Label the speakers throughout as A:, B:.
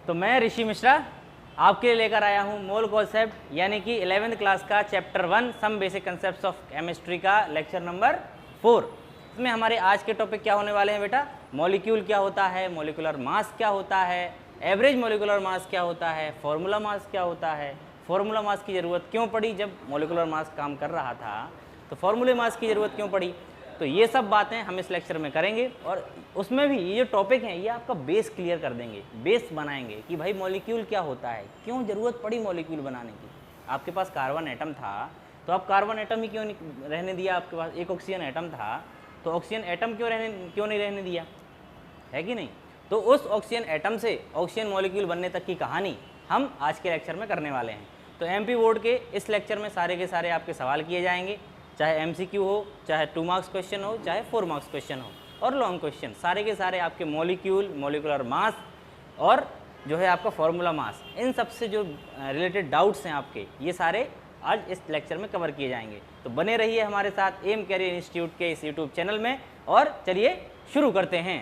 A: तो मैं ऋषि मिश्रा आपके लिए लेकर आया हूँ मोल कॉन्सेप्ट यानी कि 11th क्लास का chapter 1 some basic concepts of chemistry का लेक्चर नंबर 4। इसमें हमारे आज के टॉपिक क्या होने वाले हैं बेटा? मॉलिक्यूल क्या होता है, मॉलिक्यूलर मास क्या होता है, एवरेज मॉलिक्यूलर मास क्या होता है, फॉर्मूला मास क्या होता है, फॉर्मूला मास की ज़रूरत क्यों पड़ी जब मॉलिक्यूलर मास काम कर रहा था, तो फॉर्मूले मास की ज़रूरत क्यों पड़ी। तो ये सब बातें हम इस लेक्चर में करेंगे और उसमें भी ये जो टॉपिक हैं ये आपका बेस क्लियर कर देंगे, बेस बनाएंगे कि भाई मॉलिक्यूल क्या होता है, क्यों ज़रूरत पड़ी मॉलिक्यूल बनाने की। आपके पास कार्बन एटम था तो आप कार्बन एटम ही क्यों नहीं रहने दिया, आपके पास एक ऑक्सीजन एटम था तो ऑक्सीजन एटम क्यों नहीं रहने दिया, है कि नहीं। तो उस ऑक्सीजन एटम से ऑक्सीजन मॉलिक्यूल बनने तक की कहानी हम आज के लेक्चर में करने वाले हैं। तो एमपी बोर्ड के इस लेक्चर में सारे के सारे आपके सवाल किए जाएंगे, चाहे एमसीक्यू हो, चाहे 2 मार्क्स क्वेश्चन हो, चाहे 4 मार्क्स क्वेश्चन हो और लॉन्ग क्वेश्चन, सारे के सारे आपके मॉलिक्यूल, मॉलिक्यूलर मास और जो है आपका फॉर्मूला मास, इन सब से जो रिलेटेड डाउट्स हैं आपके, ये सारे आज इस लेक्चर में कवर किए जाएंगे। तो बने रहिए हमारे साथ एम कैरियर इंस्टीट्यूट के इस यूट्यूब चैनल में और चलिए शुरू करते हैं।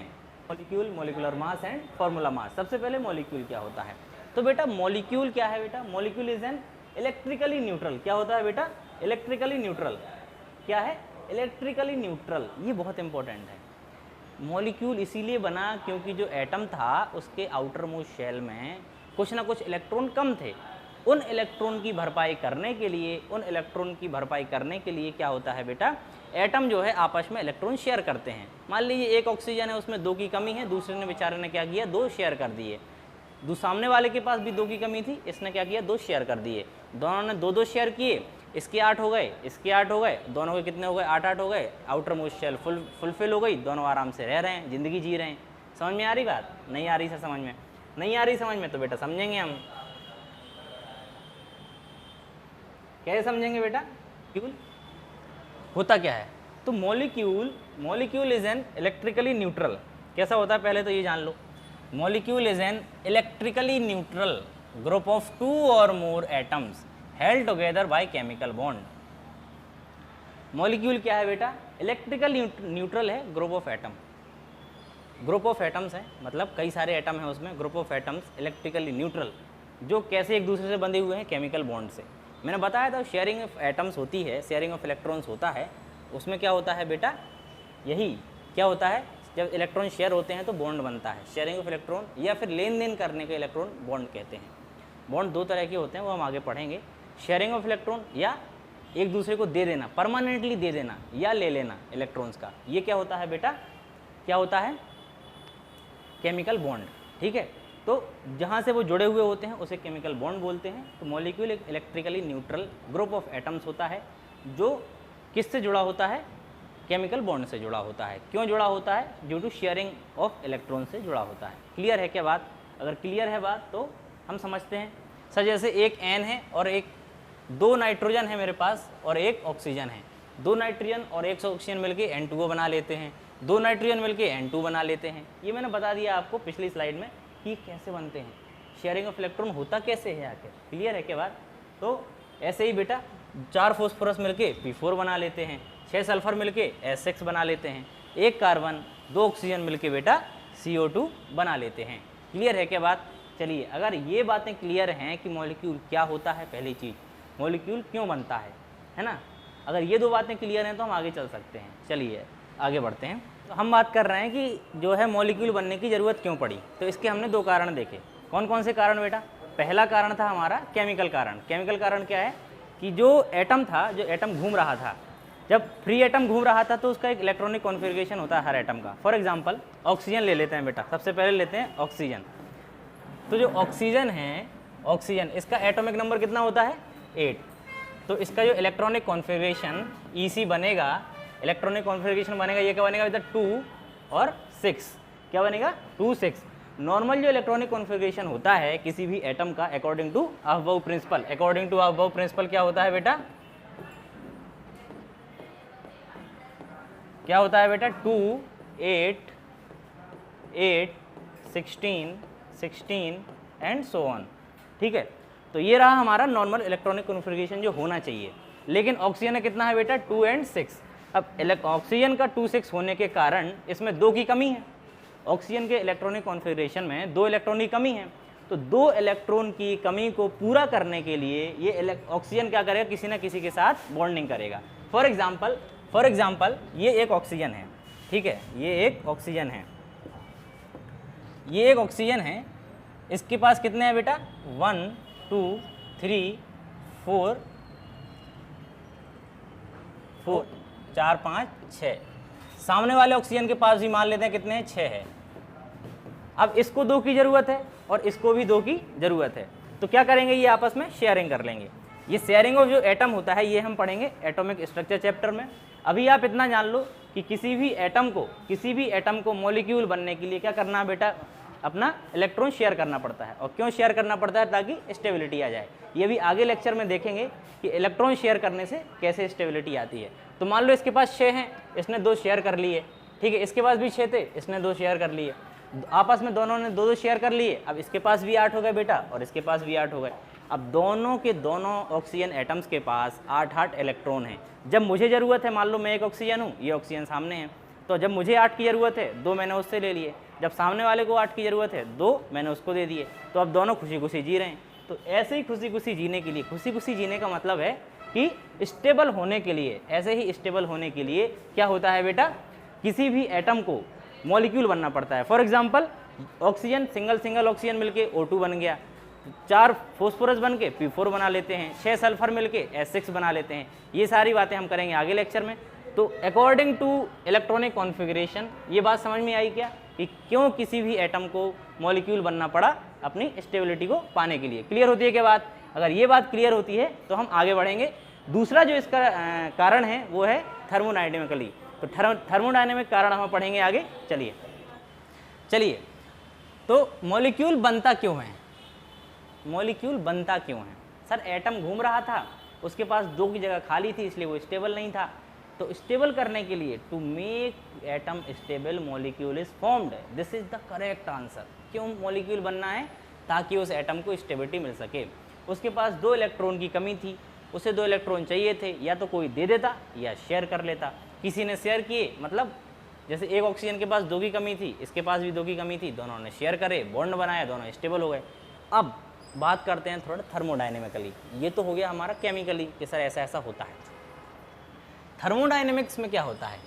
A: Molecule, molecular mass and formula mass. सबसे पहले मॉलिक्यूल क्या होता है? तो बेटा मॉलिक्यूल क्या है बेटा? Molecule is an electrically neutral. क्या होता है बेटा? Electrically neutral. क्या है? Electrically neutral. ये बहुत इंपॉर्टेंट है। मॉलिक्यूल इसीलिए बना क्योंकि जो एटम था उसके आउटर मोस्ट शेल में कुछ ना कुछ इलेक्ट्रॉन कम थे। उन इलेक्ट्रॉन की भरपाई करने के लिए क्या होता है बेटा? एटम जो है आपस में इलेक्ट्रॉन शेयर करते हैं। मान लीजिए एक ऑक्सीजन है, उसमें 2 की कमी है, दूसरे ने बेचारे ने क्या किया, 2 शेयर कर दिए। सामने वाले के पास भी 2 की कमी थी, इसने क्या किया, 2 शेयर कर दिए। दोनों ने 2-2 शेयर किए, इसके 8 हो गए, इसके 8 हो गए, दोनों के कितने हो गए? 8-8 हो गए। आउटर मोस्ट शेल फुलफिल हो गई, दोनों आराम से रह रहे हैं, ज़िंदगी जी रहे हैं। समझ में आ रही बात? नहीं आ रही सर समझ में? नहीं आ रही समझ में तो बेटा समझेंगे हम। कैसे समझेंगे बेटा? मॉलिक्यूल होता क्या है? तो molecule is an electrically neutral. कैसा होता है पहले तो ये जान लो। Molecule is an electrically neutral group of 2 और more atoms held together by chemical bond. Molecule क्या है बेटा? इलेक्ट्रिकल न्यूट्रल है group of atom. Group of atoms है मतलब कई सारे एटम हैं उसमें, group of atoms electrically neutral, जो कैसे एक दूसरे से बंधे हुए हैं? केमिकल बॉन्ड से। मैंने बताया था शेयरिंग ऑफ एटम्स होती है, शेयरिंग ऑफ इलेक्ट्रॉन्स होता है। उसमें क्या होता है बेटा? यही क्या होता है, जब इलेक्ट्रॉन शेयर होते हैं तो बॉन्ड बनता है। शेयरिंग ऑफ इलेक्ट्रॉन या फिर लेन देन करने के इलेक्ट्रॉन बॉन्ड कहते हैं। बॉन्ड 2 तरह के होते हैं, वो हम आगे पढ़ेंगे। शेयरिंग ऑफ इलेक्ट्रॉन या एक दूसरे को दे देना, परमानेंटली दे देना या ले लेना इलेक्ट्रॉन्स का, ये क्या होता है बेटा? क्या होता है? Chemical bond. ठीक है, तो जहाँ से वो जुड़े हुए होते हैं उसे केमिकल बॉन्ड बोलते हैं। तो मॉलिक्यूल एक electrically neutral group of atoms होता है जो किससे जुड़ा होता है? केमिकल बॉन्ड से जुड़ा होता है। क्यों जुड़ा होता है? Due to sharing of electron से जुड़ा होता है। क्लियर है क्या बात? अगर क्लियर है बात तो हम समझते हैं। सर जैसे एक N है और 2 नाइट्रोजन है मेरे पास और 1 ऑक्सीजन है। 2 नाइट्रोजन और 1 ऑक्सीजन मिलके N2O बना लेते हैं, 2 नाइट्रोजन मिलके N2 बना लेते हैं। ये मैंने बता दिया आपको पिछली स्लाइड में कि कैसे बनते हैं, शेयरिंग ऑफ इलेक्ट्रॉन होता कैसे है आखिर। क्लियर है क्या बात? तो ऐसे ही बेटा 4 फॉस्फोरस मिलके P4 बना लेते हैं, 6 सल्फर मिलके S6 बना लेते हैं, 1 कार्बन 2 ऑक्सीजन मिलके बेटा CO2 बना लेते हैं। क्लियर है क्या बात? चलिए, अगर ये बातें क्लियर हैं कि मॉलिक्यूल क्या होता है, पहली चीज़ मॉलिक्यूल क्यों बनता है ना, अगर ये 2 बातें क्लियर हैं तो हम आगे चल सकते हैं। चलिए आगे बढ़ते हैं। तो हम बात कर रहे हैं कि जो है मॉलिक्यूल बनने की ज़रूरत क्यों पड़ी। तो इसके हमने 2 कारण देखे। कौन कौन से कारण बेटा? पहला कारण था हमारा केमिकल कारण। केमिकल कारण क्या है कि जो एटम था, जो एटम घूम रहा था, जब फ्री एटम घूम रहा था तो उसका एक इलेक्ट्रॉनिक कॉन्फ़िगरेशन होता है हर एटम का। फॉर एग्जांपल ऑक्सीजन ले लेते हैं बेटा, सबसे पहले लेते हैं ऑक्सीजन। तो जो ऑक्सीजन है, ऑक्सीजन इसका एटॉमिक नंबर कितना होता है? 8। तो इसका जो इलेक्ट्रॉनिक कॉन्फ़िगरेशन EC बनेगा, इलेक्ट्रॉनिक कॉन्फ़िगरेशन बनेगा, ये क्या बनेगा बेटा? 2 और 6। क्या बनेगा? 2 6। नॉर्मल जो इलेक्ट्रॉनिक कॉन्फ़िगरेशन होता है किसी भी एटम का according to above principle, according to above principle क्या होता है बेटा? क्या होता है बेटा? 2 8 8 16 16 एंड सो ऑन। ठीक है, तो ये रहा हमारा नॉर्मल इलेक्ट्रॉनिक कॉन्फ़िगरेशन जो होना चाहिए। लेकिन ऑक्सीजन का कितना है बेटा? 2 और 6। अब ऑक्सीजन का 2 6 होने के कारण इसमें 2 की कमी है। ऑक्सीजन के इलेक्ट्रॉनिक कॉन्फ़िगरेशन में 2 इलेक्ट्रॉन की कमी है। तो 2 इलेक्ट्रॉन की कमी को पूरा करने के लिए ये ऑक्सीजन क्या करेगा, किसी न किसी के साथ बॉन्डिंग करेगा। फॉर एग्जाम्पल ये एक ऑक्सीजन है, ठीक है, ये एक ऑक्सीजन है, ये एक ऑक्सीजन है, इसके पास कितने हैं बेटा, 1 2 3 4 4 5 6। सामने वाले ऑक्सीजन के पास भी मान लेते हैं कितने हैं, 6 है। अब इसको 2 की ज़रूरत है और इसको भी 2 की ज़रूरत है, तो क्या करेंगे, ये आपस में शेयरिंग कर लेंगे। ये शेयरिंग ऑफ जो एटम होता है ये हम पढ़ेंगे एटॉमिक स्ट्रक्चर चैप्टर में। अभी आप इतना जान लो कि किसी भी एटम को मॉलिक्यूल बनने के लिए क्या करना है बेटा, अपना इलेक्ट्रॉन शेयर करना पड़ता है। और क्यों शेयर करना पड़ता है, ताकि स्टेबिलिटी आ जाए। ये भी आगे लेक्चर में देखेंगे कि इलेक्ट्रॉन शेयर करने से कैसे स्टेबिलिटी आती है। तो मान लो इसके पास 6 हैं, इसने 2 शेयर कर लिए, ठीक है, इसके पास भी 6 थे, इसने 2 शेयर कर लिए, आपस में दोनों ने 2 शेयर कर लिए। अब इसके पास भी 8 हो गए बेटा और इसके पास भी 8 हो गए। अब दोनों के दोनों ऑक्सीजन एटम्स के पास 8 इलेक्ट्रॉन हैं। जब मुझे ज़रूरत है, मान लो मैं एक ऑक्सीजन हूँ, ये ऑक्सीजन सामने है, तो जब मुझे 8 की ज़रूरत है 2 मैंने उससे ले लिए, जब सामने वाले को 8 की ज़रूरत है 2 मैंने उसको दे दिए, तो अब दोनों खुशी खुशी जी रहे हैं। तो ऐसे ही खुशी खुशी जीने के लिए, खुशी खुशी जीने का मतलब है कि स्टेबल होने के लिए, ऐसे ही स्टेबल होने के लिए क्या होता है बेटा, किसी भी एटम को मॉलिक्यूल बनना पड़ता है। For example oxygen, single oxygen मिलके O2 बन गया, 4 फॉस्फोरस बन के P4 बना लेते हैं, 6 सल्फर मिलके S6 बना लेते हैं। ये सारी बातें हम करेंगे आगे लेक्चर में। तो अकॉर्डिंग टू इलेक्ट्रॉनिक कॉन्फ़िगरेशन, ये बात समझ में आई क्या कि क्यों किसी भी एटम को मॉलिक्यूल बनना पड़ा अपनी स्टेबिलिटी को पाने के लिए। क्लियर होती है क्या बात? अगर ये बात क्लियर होती है तो हम आगे बढ़ेंगे। दूसरा जो इसका कारण है वो है थर्मोडायनेमिकली। तो थर्मोडायनेमिक कारण हम पढ़ेंगे आगे। चलिए तो मॉलिक्यूल बनता क्यों है, मॉलिक्यूल बनता क्यों है? सर एटम घूम रहा था, उसके पास 2 की जगह खाली थी, इसलिए वो स्टेबल नहीं था। तो स्टेबल करने के लिए, to make atom stable molecule is formed, this is the correct answer. क्यों मॉलिक्यूल बनना है? ताकि उस एटम को स्टेबिलिटी मिल सके। उसके पास 2 इलेक्ट्रॉन की कमी थी, उसे 2 इलेक्ट्रॉन चाहिए थे, या तो कोई दे देता या शेयर कर लेता। किसी ने शेयर किए, मतलब जैसे एक ऑक्सीजन के पास 2 की कमी थी, इसके पास भी 2 की कमी थी, दोनों ने शेयर करे, बॉन्ड बनाया, दोनों स्टेबल हो गए। अब बात करते हैं थोड़ा थर्मोडायनेमिकली। ये तो हो गया हमारा केमिकली कि सर ऐसा ऐसा होता है। थर्मोडायनेमिक्स में क्या होता है?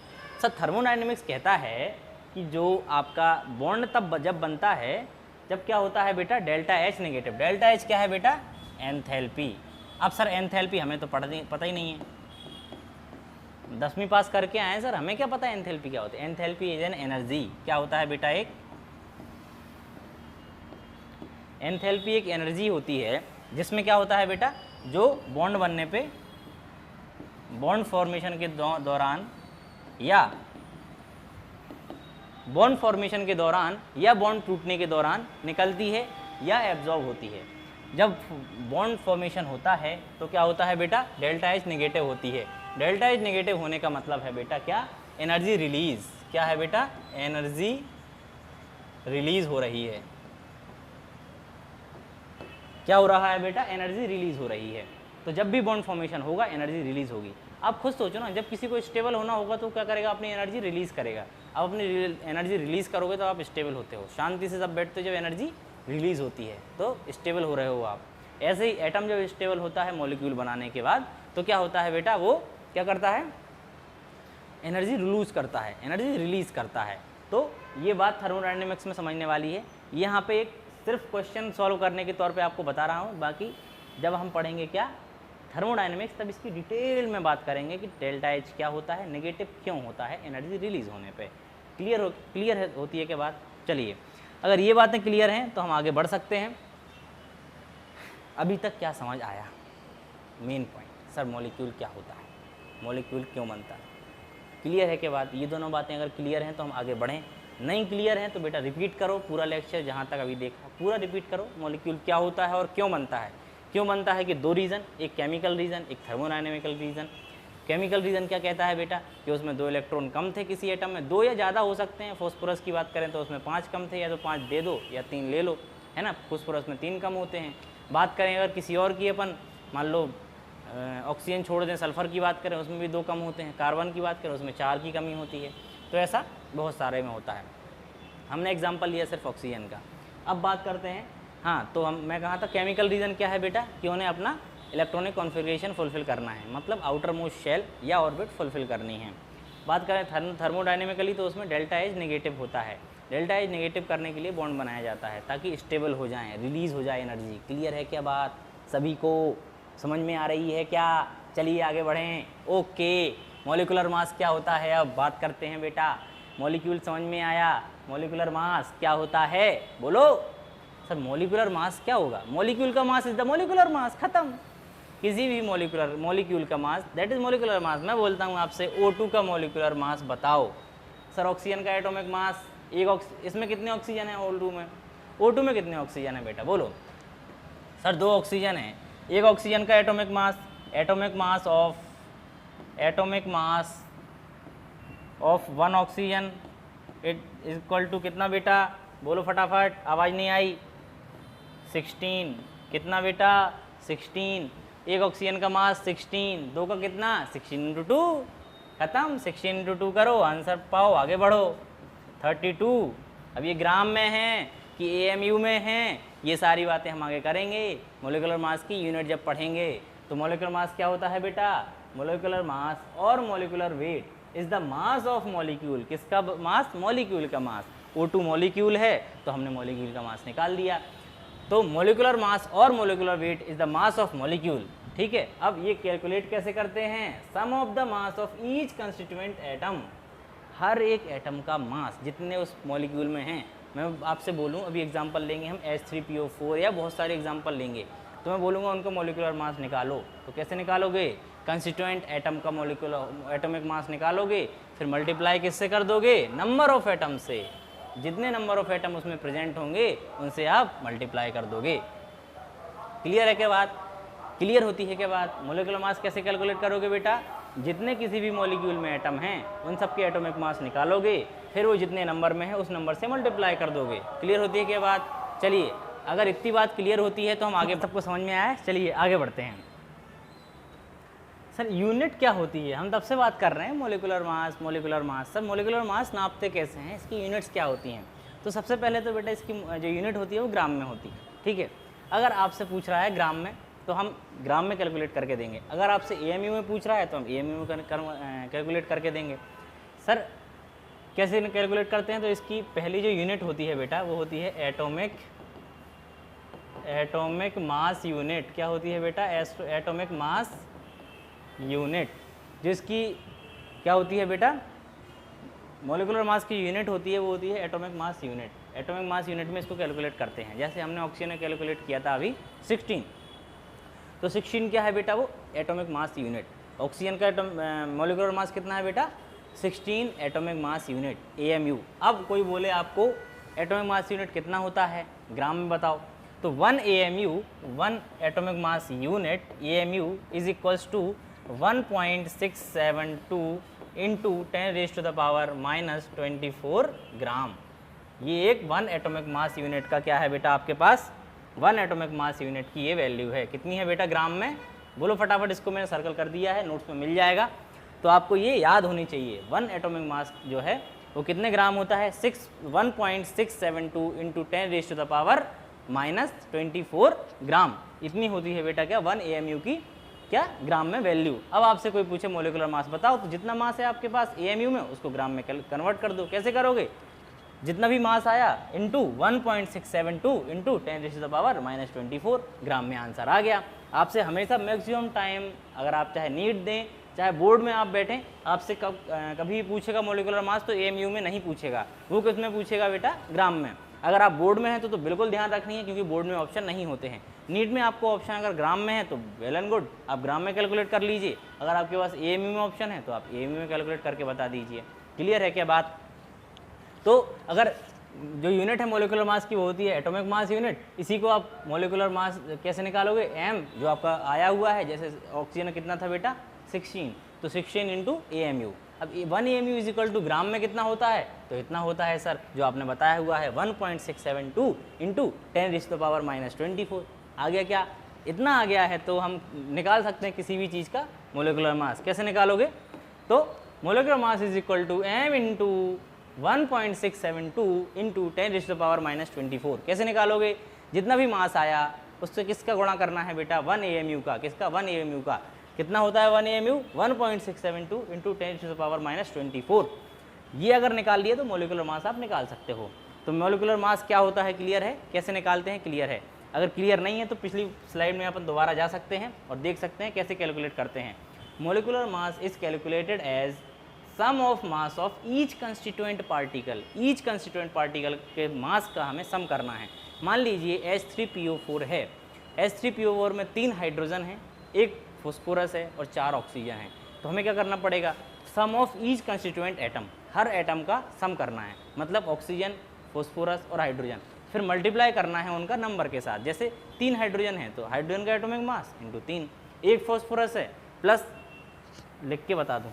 A: सर थर्मोडायनेमिक्स कहता है कि जो आपका बॉन्ड तब जब बनता है जब क्या होता है बेटा, delta H negative. Delta H क्या है बेटा? एंथैल्पी। अब सर एंथैल्पी हमें तो पता ही नहीं है, 10वीं पास करके आए सर, हमें क्या पता है एंथैल्पी क्या होती है? Enthalpy is an energy. क्या होता है बेटा? एक एंथैल्पी एक एनर्जी होती है जिसमें क्या होता है बेटा, जो बॉन्ड बनने पे, बॉन्ड फॉर्मेशन के दौरान या बॉन्ड फॉर्मेशन के दौरान या बॉन्ड टूटने के दौरान निकलती है या एब्जॉर्ब होती है। जब बॉन्ड फॉर्मेशन होता है तो क्या होता है बेटा? डेल्टा H नेगेटिव होती है। डेल्टा H नेगेटिव होने का मतलब है बेटा क्या? Energy release. क्या है बेटा? एनर्जी रिलीज हो रही है। क्या हो रहा है बेटा? एनर्जी रिलीज हो रही है। तो जब भी बॉन्ड फॉर्मेशन होगा एनर्जी रिलीज होगी। आप खुद सोचो ना, जब किसी को स्टेबल होना होगा तो क्या करेगा? अपनी एनर्जी रिलीज करेगा। आप अपनी एनर्जी रिलीज करोगे तो आप स्टेबल होते हो। शांति से सब बैठते हो, जब एनर्जी रिलीज होती है तो स्टेबल हो रहे हो आप। ऐसे ही एटम जब स्टेबल होता है मॉलिक्यूल बनाने के बाद तो क्या होता है बेटा? वो क्या करता है? एनर्जी लूज करता है, एनर्जी रिलीज करता है। तो ये बात थर्मोडायनेमिक्स में समझने वाली है। यहाँ पे एक सिर्फ क्वेश्चन सॉल्व करने के तौर पे आपको बता रहा हूँ, बाकी जब हम पढ़ेंगे क्या थर्मोडायनेमिक्स तब इसकी डिटेल में बात करेंगे कि डेल्टा H क्या होता है, नेगेटिव क्यों होता है एनर्जी रिलीज होने पे। क्लियर होती है क्या बात? चलिए, अगर ये बातें क्लियर हैं तो हम आगे बढ़ सकते हैं। अभी तक क्या समझ आया? मेन पॉइंट, सर मॉलिक्यूल क्या होता है, मॉलिक्यूल क्यों बनता है? क्लियर है क्या बात? ये दोनों बातें अगर क्लियर हैं तो हम आगे बढ़ें, नहीं क्लियर हैं तो बेटा रिपीट करो पूरा लेक्चर, जहाँ तक अभी देखा पूरा रिपीट करो। मॉलिक्यूल क्या होता है और क्यों बनता है? क्यों बनता है कि 2 रीज़न, एक केमिकल रीज़न, एक थर्मोडायनेमिकल रीज़न। केमिकल रीज़न क्या कहता है बेटा कि उसमें 2 इलेक्ट्रॉन कम थे किसी एटम में, 2 या ज़्यादा हो सकते हैं। फॉस्फोरस की बात करें तो उसमें 5 कम थे, या तो 5 दे दो या 3 ले लो, है ना। फॉस्फोरस में 3 कम होते हैं। बात करें अगर किसी और की, अपन मान लो ऑक्सीजन छोड़ दें, सल्फ़र की बात करें उसमें भी 2 कम होते हैं। कार्बन की बात करें उसमें 4 की कमी होती है। तो ऐसा बहुत सारे में होता है। हमने एग्जाम्पल लिया सिर्फ ऑक्सीजन का। अब बात करते हैं हाँ, तो मैं कहा था केमिकल रीज़न क्या है बेटा कि उन्हें अपना इलेक्ट्रॉनिक कॉन्फ़िगरेशन फुलफ़िल करना है, मतलब आउटर मोस्ट शेल या ऑर्बिट फुलफ़िल करनी है। बात करें थर्मोडायनेमिकली तो उसमें डेल्टा एज नेगेटिव होता है। डेल्टा एज नेगेटिव करने के लिए बॉन्ड बनाया जाता है ताकि स्टेबल हो जाएँ, रिलीज़ हो जाए एनर्जी। क्लियर है क्या बात? सभी को समझ में आ रही है क्या? चलिए आगे बढ़ें। ओके, मॉलिक्यूलर मास क्या होता है अब बात करते हैं बेटा। मॉलिक्यूल समझ में आया, मॉलिक्यूलर मास क्या होता है बोलो। सर मॉलिक्यूलर मास क्या होगा? मॉलिक्यूल का mass is the molecular mass, खत्म। किसी भी मॉलिक्यूल का mass that is molecular mass. मैं बोलता हूँ आपसे O2 का मॉलिक्यूलर मास बताओ। सर ऑक्सीजन का एटॉमिक मास, इसमें कितने ऑक्सीजन है O2 में? O2 में कितने ऑक्सीजन है बेटा बोलो। सर 2 ऑक्सीजन है। एक ऑक्सीजन का atomic mass of 1 oxygen it is equal to कितना बेटा बोलो फटाफट, आवाज़ नहीं आई। 16। कितना बेटा? 16। एक ऑक्सीजन का मास 16, 2 का कितना? 16 × 2, खत्म। 16 × 2 करो, आंसर पाओ, आगे बढ़ो। 32। अब ये ग्राम में है कि AMU में है, ये सारी बातें हम आगे करेंगे। मॉलिक्यूलर मास की यूनिट जब पढ़ेंगे तो मॉलिक्यूलर मास क्या होता है बेटा? मॉलिक्यूलर मास और molecular weight is the mass of molecule. किसका मास? मॉलिक्यूल का मास। O2 मॉलिक्यूल है तो हमने मॉलिक्यूल का मास निकाल दिया। तो मॉलिक्यूलर मास और molecular weight is the mass of molecule. ठीक है, अब ये कैलकुलेट कैसे करते हैं? Sum of the mass of each constituent atom. हर एक एटम का मास जितने उस मॉलिक्यूल में हैं। मैं आपसे बोलूं, अभी एग्जांपल लेंगे हम H3PO4 या बहुत सारे एग्जांपल लेंगे, तो मैं बोलूँगा उनका मॉलिक्यूलर मास निकालो। तो कैसे निकालोगे? कंस्टिट्यूएंट एटम का मॉलिक्यूलर एटॉमिक मास निकालोगे, फिर मल्टीप्लाई किससे कर दोगे? नंबर ऑफ एटम से। जितने नंबर ऑफ एटम उसमें प्रेजेंट होंगे उनसे आप मल्टीप्लाई कर दोगे। क्लियर है क्या बात? क्लियर होती है क्या बात? मॉलिक्यूलर मास कैसे कैलकुलेट करोगे बेटा? जितने किसी भी मॉलिक्यूल में एटम हैं उन सब के एटॉमिक मास निकालोगे, फिर वो जितने नंबर में है उस नंबर से मल्टीप्लाई कर दोगे। क्लियर होती है क्या बात? चलिए, अगर इतनी बात क्लियर होती है तो हम आगे सबको समझ में आया। चलिए आगे बढ़ते हैं। सर यूनिट क्या होती है? हम तब से बात कर रहे हैं molecular mass. Sir molecular mass नापते कैसे हैं? इसकी यूनिट्स क्या होती हैं? तो सबसे पहले तो बेटा इसकी जो यूनिट होती है वो ग्राम में होती है। ठीक है, अगर आपसे पूछ रहा है ग्राम में तो हम ग्राम में कैलकुलेट करके देंगे। अगर आपसे AMU में पूछ रहा है तो हम AMU में कैलकुलेट करके देंगे। सर कैसे कैलकुलेट करते हैं? तो इसकी पहली जो यूनिट होती है बेटा वो होती है एटॉमिक मास यूनिट। क्या होती है बेटा? Atomic mass unit. जिसकी क्या होती है बेटा? मॉलिक्यूलर मास की यूनिट होती है वो होती है atomic mass unit. Atomic mass unit में इसको कैलकुलेट करते हैं। जैसे हमने ऑक्सीजन में कैलकुलेट किया था अभी 16, तो 16 क्या है बेटा? वो एटॉमिक मास यूनिट। ऑक्सीजन का मॉलिक्यूलर मास कितना है बेटा? 16 एटॉमिक मास यूनिट AMU। अब कोई बोले आपको एटॉमिक मास यूनिट कितना होता है ग्राम में बताओ, तो 1 AMU 1 atomic mass unit AMU is equals to 1.672 into 10⁻⁻⁻24 gram. ये एक 1 एटॉमिक मास यूनिट का क्या है बेटा आपके पास? 1 एटॉमिक मास यूनिट की ये वैल्यू है। कितनी है बेटा ग्राम में? बोलो फटाफट, इसको मैंने सर्कल कर दिया है, नोट्स में मिल जाएगा। तो आपको ये याद होनी चाहिए 1 एटॉमिक मास जो है वो कितने ग्राम होता है? 1.672 इंटू 10⁻⁻24 ग्राम। इतनी होती है बेटा क्या 1 AMU की क्या ग्राम में वैल्यू। अब आपसे कोई पूछे मॉलिक्यूलर मास बताओ, तो जितना मास है आपके पास AMU में उसको ग्राम में कन्वर्ट कर दो। कैसे करोगे? जितना भी मास आया इंटू 1.672 इंटू 10⁻⁻24 ग्राम में आंसर आ गया। आपसे हमेशा मैक्सिमम टाइम, अगर आप चाहे नीट दें चाहे बोर्ड में आप बैठें, आपसे कभी पूछेगा मॉलिक्यूलर मास तो AMU में नहीं पूछेगा, वो किस में पूछेगा बेटा? ग्राम में। अगर आप बोर्ड में हैं तो बिल्कुल ध्यान रखनी है, क्योंकि बोर्ड में ऑप्शन नहीं होते हैं। नीट में आपको ऑप्शन अगर ग्राम में है तो वेल एंड गुड, आप ग्राम में कैलकुलेट कर लीजिए। अगर आपके पास AMU में ऑप्शन है तो आप AMU में कैलकुलेट करके बता दीजिए। क्लियर है क्या बात? तो अगर जो यूनिट है मॉलिक्यूलर मास की वो होती है एटॉमिक मास यूनिट। इसी को आप मॉलिक्यूलर मास कैसे निकालोगे? M जो आपका आया हुआ है, जैसे ऑक्सीजन कितना था बेटा? 16, तो 16 इंटू AMU। अब 1 AMU इज इक्वल टू ग्राम में कितना होता है? तो इतना होता है सर जो आपने बताया हुआ है 1.672 इंटू 10⁻⁻24। आ गया क्या? इतना आ गया है तो हम निकाल सकते हैं किसी भी चीज़ का मॉलिक्यूलर मास। कैसे निकालोगे? तो molecular mass is equal to M into 1.672 into 10⁻⁻24। कैसे निकालोगे? जितना भी मास आया उससे किसका गुणा करना है बेटा, 1 AMU का। किसका, 1 AMU का। कितना होता है 1 AMU, 1.672 इंटू 10⁻²4। ये अगर निकाल लिए तो मोलिकुलर मास आप निकाल सकते हो। तो मोलिकुलर मास क्या होता है, क्लियर है, कैसे निकालते हैं, क्लियर है। अगर क्लियर नहीं है तो पिछली स्लाइड में अपन दोबारा जा सकते हैं और देख सकते हैं कैसे कैलकुलेट करते हैं। Molecular mass is calculated as sum of mass of each constituent particle. Each constituent particle के मास का हमें सम करना है। मान लीजिए H3PO4 है। H3PO4 में 3 हाइड्रोजन हैं, 1 फॉस्फोरस है और 4 ऑक्सीजन है। तो हमें क्या करना पड़ेगा, sum of each constituent atom, हर एटम का सम करना है। मतलब ऑक्सीजन, फॉस्फोरस और हाइड्रोजन, फिर मल्टीप्लाई करना है उनका नंबर के साथ। जैसे 3 हाइड्रोजन है तो हाइड्रोजन का एटॉमिक मास इंटू 3, 1 फॉस्फोरस है प्लस, लिख के बता दूँ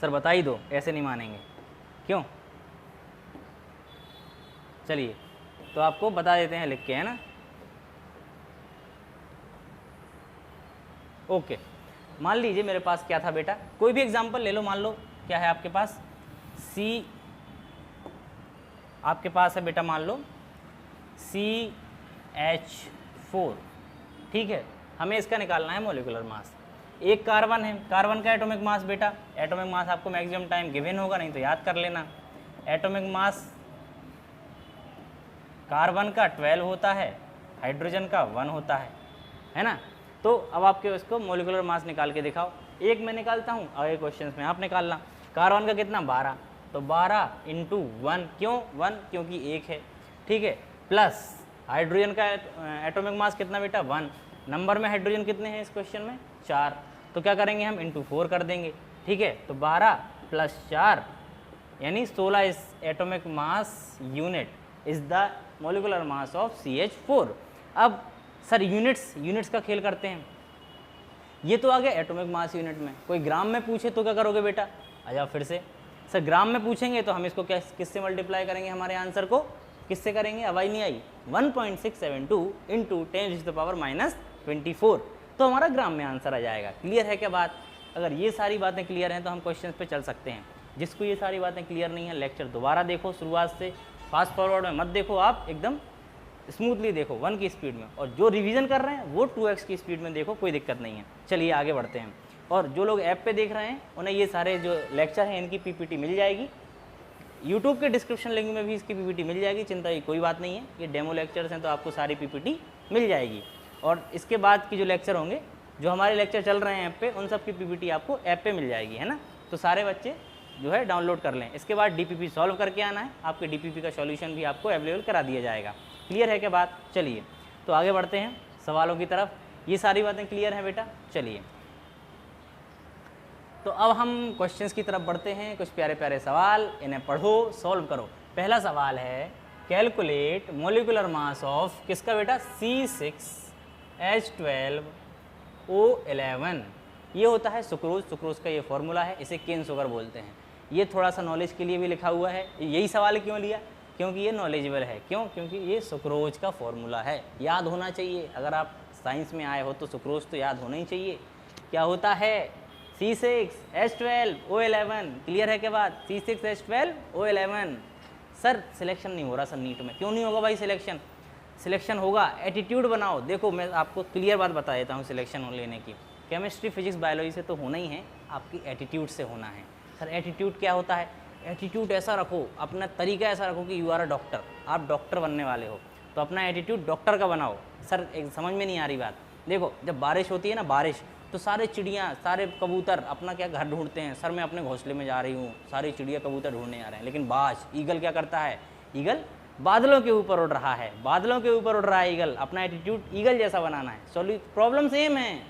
A: सर, बता ही दो, ऐसे नहीं मानेंगे, क्यों? चलिए तो आपको बता देते हैं लिख के, है ना। ओके, मान लीजिए मेरे पास क्या था बेटा, कोई भी एग्जांपल ले लो। मान लो क्या है आपके पास, सी, आपके पास है बेटा मान लो CH4, ठीक है। हमें इसका निकालना है मोलिकुलर मास। एक कार्बन है, कार्बन का एटॉमिक मास बेटा, एटॉमिक मास आपको मैक्सिमम टाइम गिवन होगा, नहीं तो याद कर लेना। एटॉमिक मास कार्बन का 12 होता है, हाइड्रोजन का 1 होता है ना। तो अब आपके इसको मोलिकुलर मास निकाल के दिखाओ। एक मैं निकालता हूँ, अगले क्वेश्चन में आप निकालना। कार्बन का कितना, 12, तो 12 इंटू 1, क्यों 1, क्योंकि 1 है, ठीक है। प्लस हाइड्रोजन का एटॉमिक मास कितना बेटा, 1। नंबर में हाइड्रोजन कितने हैं इस क्वेश्चन में, 4। तो क्या करेंगे हम, इंटू 4 कर देंगे, ठीक है। तो 12 प्लस 4 यानी 16 इस atomic mass unit is the molecular mass of CH4। अब सर यूनिट्स का खेल करते हैं। ये तो आ गया एटॉमिक मास यूनिट में। कोई ग्राम में पूछे तो क्या करोगे बेटा, आ जाओ फिर से। सर ग्राम में पूछेंगे तो हम इसको किससे मल्टीप्लाई करेंगे, हमारे आंसर को किससे करेंगे, आवाज़ नहीं आई, 1.672 इंटू 10⁻24, तो हमारा ग्राम में आंसर आ जाएगा। क्लियर है क्या बात? अगर ये सारी बातें क्लियर हैं तो हम क्वेश्चन पे चल सकते हैं। जिसको ये सारी बातें क्लियर नहीं है, लेक्चर दोबारा देखो शुरुआत से, फास्ट फॉरवर्ड में मत देखो, आप एकदम स्मूथली देखो 1 की स्पीड में, और जो रिवीजन कर रहे हैं वो 2x की स्पीड में देखो, कोई दिक्कत नहीं है। चलिए आगे बढ़ते हैं। और जो लोग ऐप पे देख रहे हैं उन्हें ये सारे जो लेक्चर हैं इनकी PPT मिल जाएगी, यूट्यूब के डिस्क्रिप्शन लिंक में भी इसकी PPT मिल जाएगी, चिंता की कोई बात नहीं है। ये डेमो लेक्चर्स हैं तो आपको सारी PPT मिल जाएगी। और इसके बाद की जो लेक्चर होंगे, जो हमारे लेक्चर चल रहे हैं ऐप पे, उन सब की PPT आपको ऐप पे मिल जाएगी, है ना। तो सारे बच्चे जो है डाउनलोड कर लें। इसके बाद DPP सॉल्व करके आना है, आपके DPP का सॉल्यूशन भी आपको अवेलेबल करा दिया जाएगा। क्लियर है क्या बात? चलिए तो आगे बढ़ते हैं सवालों की तरफ। ये सारी बातें क्लियर हैं बेटा? चलिए तो अब हम क्वेश्चंस की तरफ बढ़ते हैं। कुछ प्यारे प्यारे सवाल, इन्हें पढ़ो, सॉल्व करो। पहला सवाल है, कैलकुलेट मोलिकुलर मास ऑफ किसका बेटा, C6H12O11। ये होता है सुक्रोज, सुक्रोज का ये फॉर्मूला है, इसे केन शुगर बोलते हैं। ये थोड़ा सा नॉलेज के लिए भी लिखा हुआ है। यही सवाल क्यों लिया? क्योंकि ये नॉलेजेबल है। क्यों? क्योंकि ये सुक्रोज का फॉर्मूला है, याद होना चाहिए। अगर आप साइंस में आए हो तो सुक्रोज तो याद होना ही चाहिए। क्या होता है, C6H12O11। क्लियर है क्या बात? C6H12O11। सर सिलेक्शन नहीं हो रहा सर नीट में, क्यों नहीं होगा भाई सिलेक्शन? सिलेक्शन होगा, एटीट्यूड बनाओ। देखो मैं आपको क्लियर बात बता देता हूँ सिलेक्शन लेने की। केमिस्ट्री, फिजिक्स, बायोलॉजी से तो होना ही है, आपकी एटीट्यूड से होना है। सर एटीट्यूड क्या होता है? एटीट्यूड ऐसा रखो, अपना तरीका ऐसा रखो कि यू आर अ डॉक्टर, आप डॉक्टर बनने वाले हो, तो अपना एटीट्यूड डॉक्टर का बनाओ। सर एक समझ में नहीं आ रही बात। देखो जब बारिश होती है ना, बारिश, तो सारे चिड़ियाँ, सारे कबूतर अपना क्या घर ढूंढते हैं। सर मैं अपने घोंसले में जा रही हूँ, सारी चिड़िया कबूतर ढूंढने आ रहे हैं, लेकिन बाज, ईगल क्या करता है? ईगल बादलों के ऊपर उड़ रहा है, बादलों के ऊपर उड़ रहा है ईगल। अपना एटीट्यूड ईगल जैसा बनाना है। प्रॉब्लम सेम है,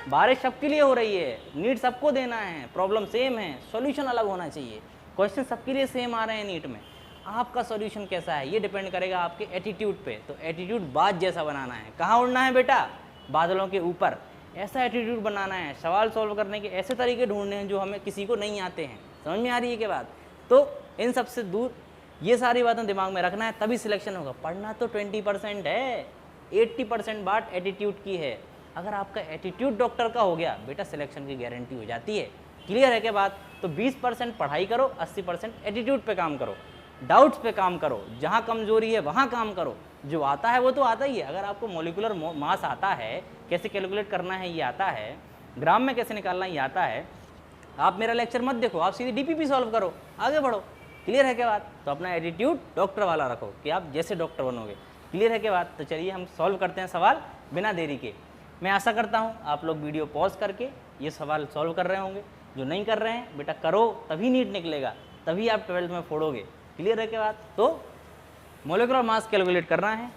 A: बारिश सबके लिए हो रही है, नीट सबको देना है, प्रॉब्लम सेम है, सॉल्यूशन अलग होना चाहिए। क्वेश्चन सबके लिए सेम आ रहे हैं नीट में, आपका सॉल्यूशन कैसा है ये डिपेंड करेगा आपके एटीट्यूड पे। तो एटीट्यूड बाज जैसा बनाना है। कहाँ उड़ना है बेटा? बादलों के ऊपर। ऐसा एटीट्यूड बनाना है, सवाल सॉल्व करने के ऐसे तरीके ढूंढने हैं जो हमें किसी को नहीं आते हैं। समझ में आ रही है क्या बात? तो इन सबसे दूर ये सारी बातें दिमाग में रखना है, तभी सिलेक्शन होगा। पढ़ना तो 20% है, 80% बात एटीट्यूड की है। अगर आपका एटीट्यूड डॉक्टर का हो गया बेटा, सिलेक्शन की गारंटी हो जाती है। क्लियर है क्या बात? तो 20% पढ़ाई करो, 80% एटीट्यूड पे काम करो। डाउट्स पे काम करो, जहाँ कमजोरी है वहाँ काम करो, जो आता है वो तो आता ही है। अगर आपको मोलिकुलर मास आता है, कैसे कैलकुलेट करना है ये आता है, ग्राम में कैसे निकालना ये आता है, आप मेरा लेक्चर मत देखो, आप सीधे डीपीपी सॉल्व करो, आगे बढ़ो। क्लियर है क्या बात? तो अपना एटीट्यूड डॉक्टर वाला रखो कि आप जैसे डॉक्टर बनोगे। क्लियर है क्या बात? तो चलिए हम सॉल्व करते हैं सवाल बिना देरी के। मैं आशा करता हूँ आप लोग वीडियो पॉज करके ये सवाल सॉल्व कर रहे होंगे। जो नहीं कर रहे हैं बेटा करो, तभी नीट निकलेगा, तभी आप 12th में फोड़ोगे। क्लियर है क्या बात? तो मोलिकुलर मास कैलकुलेट करना है,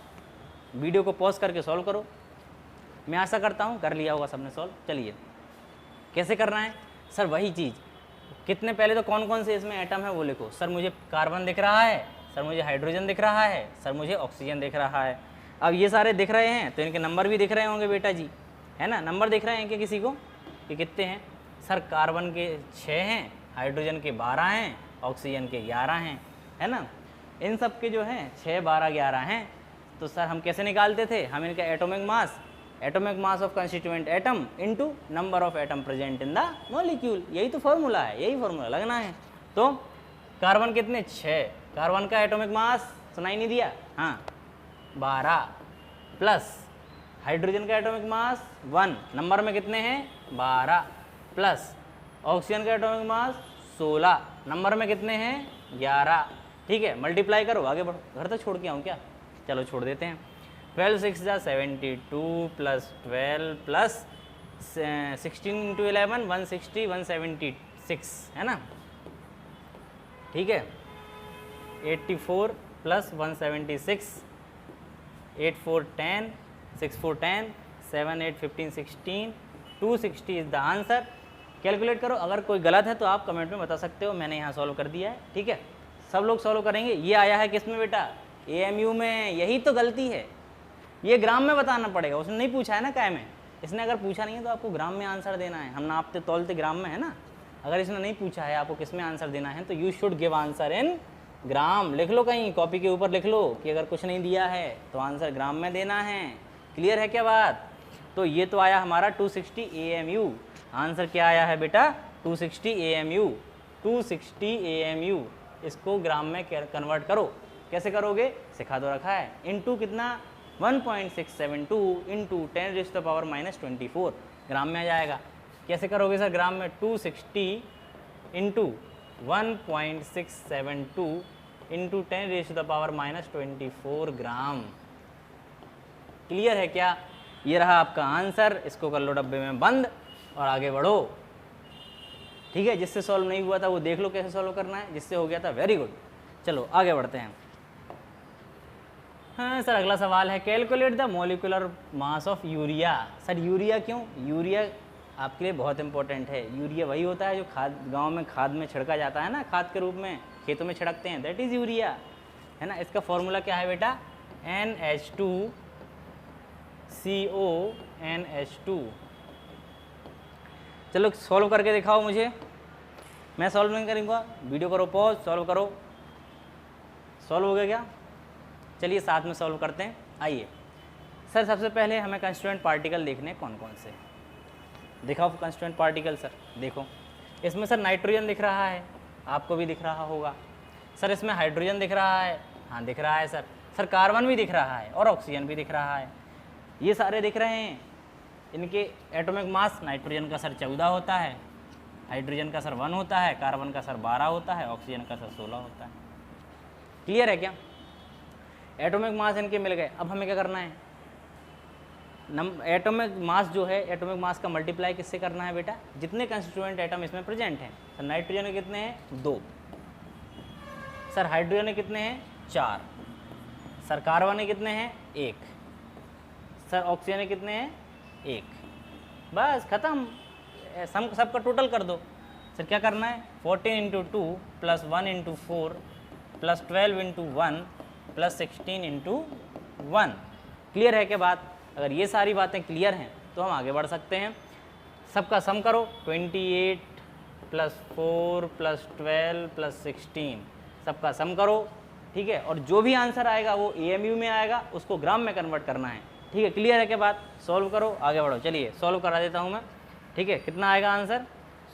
A: वीडियो को पॉज करके सॉल्व करो। मैं आशा करता हूँ कर लिया होगा सबने सॉल्व। चलिए कैसे करना है सर? वही चीज़, कितने पहले तो कौन कौन से इसमें एटम है वो लिखो। सर मुझे कार्बन दिख रहा है, सर मुझे हाइड्रोजन दिख रहा है, सर मुझे ऑक्सीजन दिख रहा है। अब ये सारे दिख रहे हैं तो इनके नंबर भी दिख रहे होंगे बेटा जी, है ना? नंबर दिख रहे हैं क्या किसी को कि कितने हैं? सर कार्बन के 6 हैं, हाइड्रोजन के 12 हैं, ऑक्सीजन के 11 हैं, है ना? इन सब के जो हैं 6, 12, 11 हैं। तो सर हम कैसे निकालते थे? हम इनका atomic mass of constituent atom into number of atom present in the molecule. यही तो फॉर्मूला है, यही फॉर्मूला लगना है। तो कार्बन कितने? 6, कार्बन का एटॉमिक मास सुनाई नहीं दिया? हाँ 12, प्लस हाइड्रोजन का एटॉमिक मास 1, नंबर में कितने हैं? 12, प्लस ऑक्सीजन का एटॉमिक मास 16, नंबर में कितने हैं? 11। ठीक है, मल्टीप्लाई करो, आगे बढ़ो। घर तक छोड़ के आऊँ क्या? चलो छोड़ देते हैं। 12 6 जा 72 प्लस 12 प्लस 16 इंटू 11 160 176, है ना? ठीक है, 84 plus 176 8 4 10 6 4 10 7 8 15 16 260 is the answer. Calculate करो, अगर कोई गलत है तो आप कमेंट में बता सकते हो, मैंने यहाँ सॉल्व कर दिया है। ठीक है, सब लोग सॉल्व करेंगे। ये आया है किस में बेटा? AMU में। यही तो गलती है, ये ग्राम में बताना पड़ेगा। उसने नहीं पूछा है ना काय में, इसने अगर पूछा नहीं है तो आपको ग्राम में आंसर देना है। हम नापते तोलते ग्राम में, है ना? अगर इसने नहीं पूछा है आपको किस में आंसर देना है तो you should give answer in gram. लिख लो कहीं कॉपी के ऊपर, लिख लो कि अगर कुछ नहीं दिया है तो आंसर ग्राम में देना है। क्लियर है क्या बात? तो ये तो आया हमारा 260 AMU। आंसर क्या आया है बेटा? 260 AMU। 260 AMU। इसको ग्राम में कन्वर्ट करो। कैसे करोगे? सिखा दो रखा है। इनटू कितना? 1.672 इंटू 10⁻⁻24 ग्राम में आ जाएगा। कैसे करोगे सर ग्राम में? 260 इंटू 1.672 इंटू 10⁻⁻24 ग्राम। क्लियर है क्या? ये रहा आपका आंसर। इसको कर लो डब्बे में बंद और आगे बढ़ो। ठीक है, जिससे सॉल्व नहीं हुआ था वो देख लो कैसे सॉल्व करना है, जिससे हो गया था वेरी गुड। चलो आगे बढ़ते हैं। हाँ सर, अगला सवाल है calculate the molecular mass of urea. Sir urea क्यों? यूरिया आपके लिए बहुत इंपॉर्टेंट है। यूरिया वही होता है जो खाद, गांव में खाद में छिड़का जाता है ना, खाद के रूप में खेतों में छिड़कते हैं, दैट इज़ यूरिया, है ना? इसका फॉर्मूला क्या है बेटा? NH2CO NH2। चलो सॉल्व करके दिखाओ मुझे। मैं सॉल्व नहीं करूँगा, वीडियो करो पॉज, सॉल्व करो। सॉल्व हो गया क्या? चलिए साथ में सॉल्व करते हैं। आइए सर, सबसे पहले हमें कंस्टिट्यूएंट पार्टिकल देखने कौन कौन से। दिखाओ कंस्टिट्यूएंट पार्टिकल सर। देखो इसमें सर नाइट्रोजन दिख रहा है, आपको भी दिख रहा होगा। सर इसमें हाइड्रोजन दिख रहा है, हाँ दिख रहा है सर। सर कार्बन भी दिख रहा है और ऑक्सीजन भी दिख रहा है, ये सारे दिख रहे हैं। इनके एटॉमिक मास, नाइट्रोजन का सर 14 होता है, हाइड्रोजन का सर 1 होता है, कार्बन का सर 12 होता है, ऑक्सीजन का सर 16 होता है। क्लियर है क्या? एटॉमिक मास इनके मिल गए। अब हमें क्या करना है? एटॉमिक मास जो है, एटॉमिक मास का मल्टीप्लाई किससे करना है बेटा? जितने कंस्टिट्यूएंट एटम इसमें प्रेजेंट हैं। सर नाइट्रोजन के कितने हैं? 2। सर हाइड्रोजन के कितने हैं? 4। सर कार्बन के कितने हैं? 1। सर ऑक्सीजन के कितने हैं? 1। बस खत्म, सबका टोटल कर दो। सर क्या करना है? 14 into 2 plus 1 into 4 plus 12 into 1 plus 16 into 1। Clear है क्या बात? अगर ये सारी बातें क्लियर हैं तो हम आगे बढ़ सकते हैं। सबका सम करो, 28 प्लस 4 प्लस 12 प्लस 16, सबका सम करो। ठीक है, और जो भी आंसर आएगा वो AMU में आएगा, उसको ग्राम में कन्वर्ट करना है। ठीक है, क्लियर है क्या बात? सॉल्व करो, आगे बढ़ो। चलिए सॉल्व करा देता हूँ मैं। ठीक है, कितना आएगा आंसर?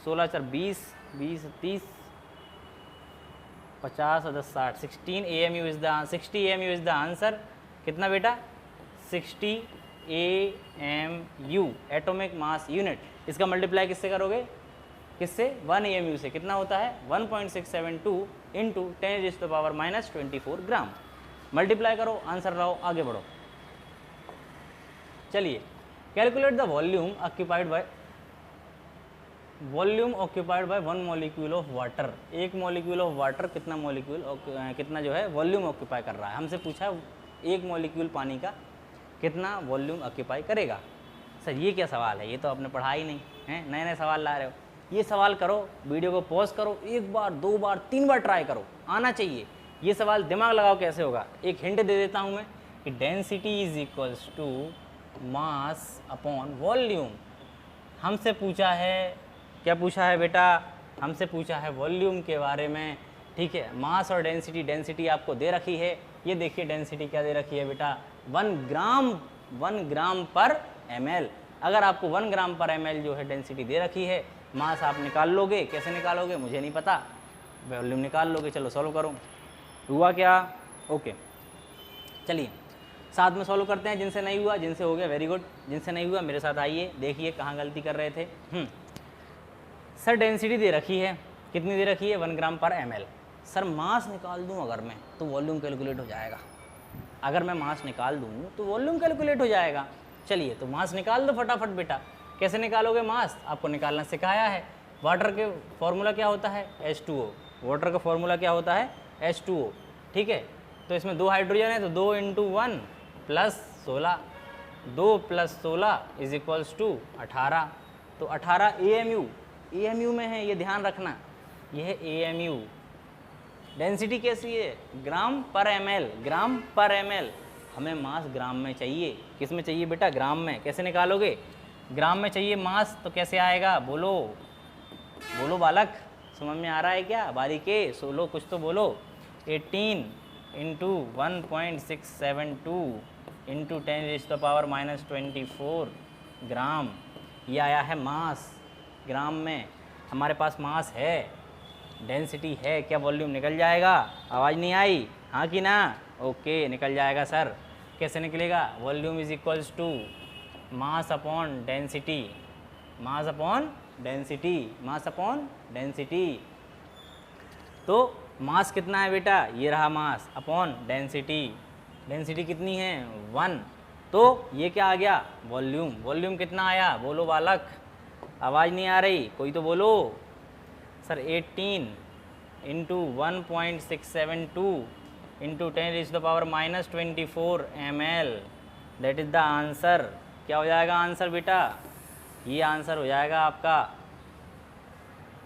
A: 16 4 20 20 30 50 और 10 60, 16 AMU is the 60 AMU is the answer. कितना बेटा? 60 AMU एटॉमिक मास यूनिट। इसका मल्टीप्लाई किससे करोगे? किससे? 1 AMU से। कितना होता है? 1.672 इंटू 10⁻⁻24 ग्राम। मल्टीप्लाई करो, आंसर लाओ, आगे बढ़ो। चलिए, calculate the volume occupied by 1 molecule of water. एक मॉलिक्यूल ऑफ वाटर कितना जो है वॉल्यूम ऑक्यूपाई कर रहा है। हमसे पूछा एक मॉलिक्यूल पानी का कितना वॉल्यूम ऑक्यूपाई करेगा। सर ये क्या सवाल है? ये तो आपने पढ़ा ही नहीं है, नए नए सवाल ला रहे हो। ये सवाल करो, वीडियो को पॉज करो, 1 बार 2 बार 3 बार ट्राई करो, आना चाहिए ये सवाल। दिमाग लगाओ कैसे होगा। एक हिंट दे देता हूँ मैं कि density is equals to mass upon volume. हमसे पूछा है, क्या पूछा है बेटा? हमसे पूछा है वॉल्यूम के बारे में, ठीक है। मास और डेंसिटी आपको दे रखी है। ये देखिए डेंसिटी क्या दे रखी है बेटा? 1 ग्राम पर ml। अगर आपको 1 ग्राम पर ml जो है डेंसिटी दे रखी है, मास आप निकाल लोगे। कैसे निकालोगे मुझे नहीं पता, वॉल्यूम निकाल लोगे। चलो सॉल्व करो। हुआ क्या? ओके, चलिए साथ में सॉल्व करते हैं। जिनसे नहीं हुआ, जिनसे हो गया वेरी गुड, जिनसे नहीं हुआ मेरे साथ आइए, देखिए कहाँ गलती कर रहे थे। सर डेंसिटी दे रखी है, कितनी दे रखी है? 1 ग्राम पर ml। सर मास निकाल दूं अगर मैं, तो वॉल्यूम कैलकुलेट हो जाएगा। अगर मैं मास निकाल दूं तो वॉल्यूम कैलकुलेट हो जाएगा। चलिए तो मास निकाल दो फटाफट बेटा। कैसे निकालोगे मास? आपको निकालना सिखाया है। वाटर के फॉर्मूला क्या होता है? H2O। वाटर का फॉर्मूला क्या होता है? H2O, ठीक है। तो इसमें 2 हाइड्रोजन है, तो 2 × 1 + 16, 2 + 16 इज इक्वल्स टू 18। तो 18 AMU में है, ये ध्यान रखना, ये है AMU। डेंसिटी कैसी है? ग्राम पर ml। हमें मास ग्राम में चाहिए। किस में चाहिए बेटा? ग्राम में। कैसे निकालोगे? ग्राम में चाहिए मास, तो कैसे आएगा? बोलो बोलो बालक, समझ में आ रहा है क्या? बारीके सोलो, कुछ तो बोलो। 18 × 1.672 इंटू 10⁻⁻24 ग्राम। ये आया है मास ग्राम में। हमारे पास मास है, डेंसिटी है, क्या वॉल्यूम निकल जाएगा? आवाज़ नहीं आई, हाँ कि ना? ओके, निकल जाएगा सर। कैसे निकलेगा? Volume is equals to mass upon density. तो मास कितना है बेटा? ये रहा मास अपॉन डेंसिटी कितनी है? 1। तो ये क्या आ गया? वॉल्यूम कितना आया? बोलो बालक, आवाज़ नहीं आ रही, कोई तो बोलो। Sir 18 × 1.672 into 10⁻⁻24 ml, that is the answer. क्या हो जाएगा आंसर बेटा? ये आंसर हो जाएगा आपका।